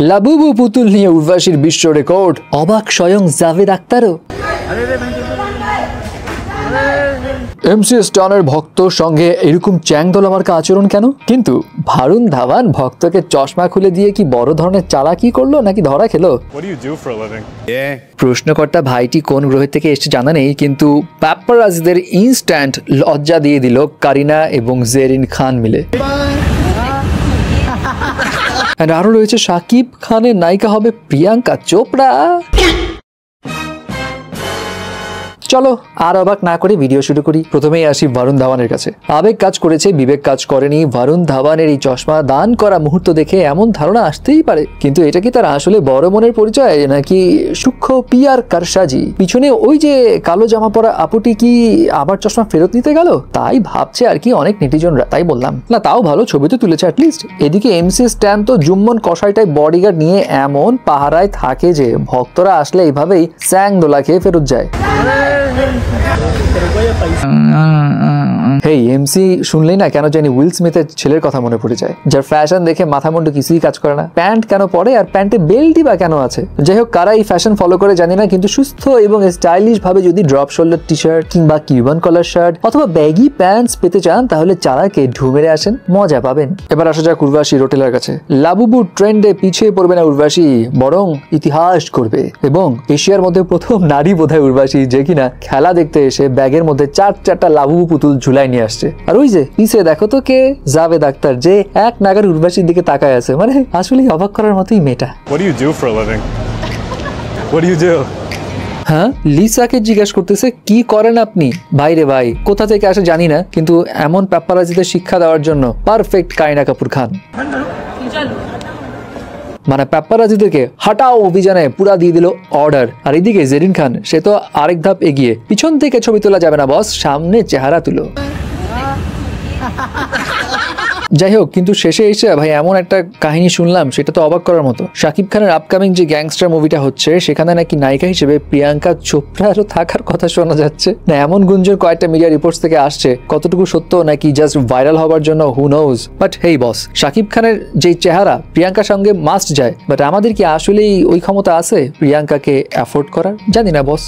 Labubu পুতুল নিয়ে উর্বশীর বিশ্ব রেকর্ড, অবাক স্বয়ং জাভেদ আখতারও। এমসি স্টানের ভক্তর সঙ্গে এরকম চ্যাংদোলামার্কা আচরণ কেন? কিন্তু ভারুণ ধাওয়ান ভক্তকে চশমা খুলে দিয়ে কি বড় ধরনের চালাকি করলো নাকি ধরা খেলো? প্রশ্নকর্তা ভাইটি কোন গ্রহ থেকে এসে জানা নেই, কিন্তু প্যাপারাজিদের ইনস্ট্যান্ট লজ্জা দিয়ে দিল কারিনা এবং জেরিন খান মিলে। আরো রয়েছে শাকিব খানের নায়িকা হবে প্রিয়াঙ্কা চোপড়া। চলো আর অবাক না করে ভিডিও শুরু করি। প্রথমেই আসি ভারুণ ধাওয়ানের কাছে। আবেগ কাজ করেছে, বিবেক কাজ করেনি। ভারুণ ধাওয়ানের এই চশমা দান করা মুহূর্ত দেখে এমন ধারণা আসতেই পারে, কিন্তু এটা কি তার আসলে বড় মনের পরিচয় নাকি সূক্ষ্ম পিয়ার কারসাজি? পিছনে ওই যে কালো জামা পরা আপুটি কি আবার চশমা ফেরত নিতে গেল? তাই ভাবছে আর কি অনেক নেটিজনরা। তাই বললাম না, তাও ভালো ছবি তো তুলেছে অ্যাটলিস্ট। এদিকে এমসি স্ট্যান তো জুম্মন কষাইটাই বডিগার্ড নিয়ে এমন পাহারায় থাকে যে ভক্তরা আসলে এইভাবেই স্যাং দোলা খেয়ে ফেরত যায়। হেই এমসি শুনলেই না কেন জানি উইল স্মিথের ছেলের কথা মনে পড়ে যায়, যার ফ্যাশন দেখে মাথা মুন্ডু কিছুই কাজ করে না। প্যান্ট কেন পরে আর প্যান্টে বেল্টই বা কেন আছে? যাই হোক, কারা এই ফ্যাশন ফলো করে জানি না, কিন্তু সুস্থ এবং স্টাইলিশ ভাবে যদি ড্রপ শোল্ডার টি শার্ট কিংবা কিউবান কলার শার্ট অথবা ব্যাগি প্যান্টস পেতে চান তাহলে চালাকে ঢু মেরে আসেন, মজা পাবেন। এবার আসা যাক উর্বশী রোটেলার কাছে। লাবুবু ট্রেন্ডে পিছিয়ে পড়বে না উর্বশী, বরং ইতিহাস করবে। এবং এশিয়ার মধ্যে প্রথম নারী বোধহয় উর্বশী যে কিনা খেলা দেখতে এসে ব্যাগের মধ্যে চারটা লাবুবু পুতুল ঝুলাই নিয়ে আসছে। আর ওই যে পিছে দেখো তো কে, জাভেদ আখতার, যে এক নাগার উর্বশীর দিকে তাকায় আছে। মানে আসলেই অবাক করার মতোই মেয়েটা। হ্যাঁ, লিসাকে জিজ্ঞেস করতেছে কি করেন আপনি? ভাই রে ভাই, কোথা থেকে আসে জানি না, কিন্তু এমন প্যাপারাজিদের শিক্ষা দেওয়ার জন্য পারফেক্ট কারিনা কাপুর খান। মানে প্যাপারাজিদেরকে হাটাও অভিযানে পুরা দিয়ে দিল অর্ডার। আর এদিকে জেরিন খান, সে তো আরেক ধাপ এগিয়ে। পিছন থেকে ছবি তোলা যাবে না বস, সামনে চেহারা তুলো। যাই হোক, কিন্তু শেষে এসে ভাই এমন একটা কাহিনী শুনলাম, সেটা তো অবাক করার মতো। শাকিব খানের আপকামিং যে গ্যাংস্টার মুভিটা হচ্ছে, সেখানে নাকি নায়িকা হিসেবে প্রিয়াঙ্কা চোপড়ারও থাকার কথা শোনা যাচ্ছে। না এমন গুঞ্জন কয়েকটা মিডিয়া রিপোর্টস থেকে আসছে, কতটুকু সত্য নাকি জাস্ট ভাইরাল হওয়ার জন্য হু নোজ। বাট হেই বস, শাকিব খানের যে চেহারা প্রিয়াঙ্কার সঙ্গে মাস্ট যায়, বাট আমাদের কি আসলেই ওই ক্ষমতা আছে প্রিয়াঙ্কাকে অ্যাফোর্ড করার? জানি না বস।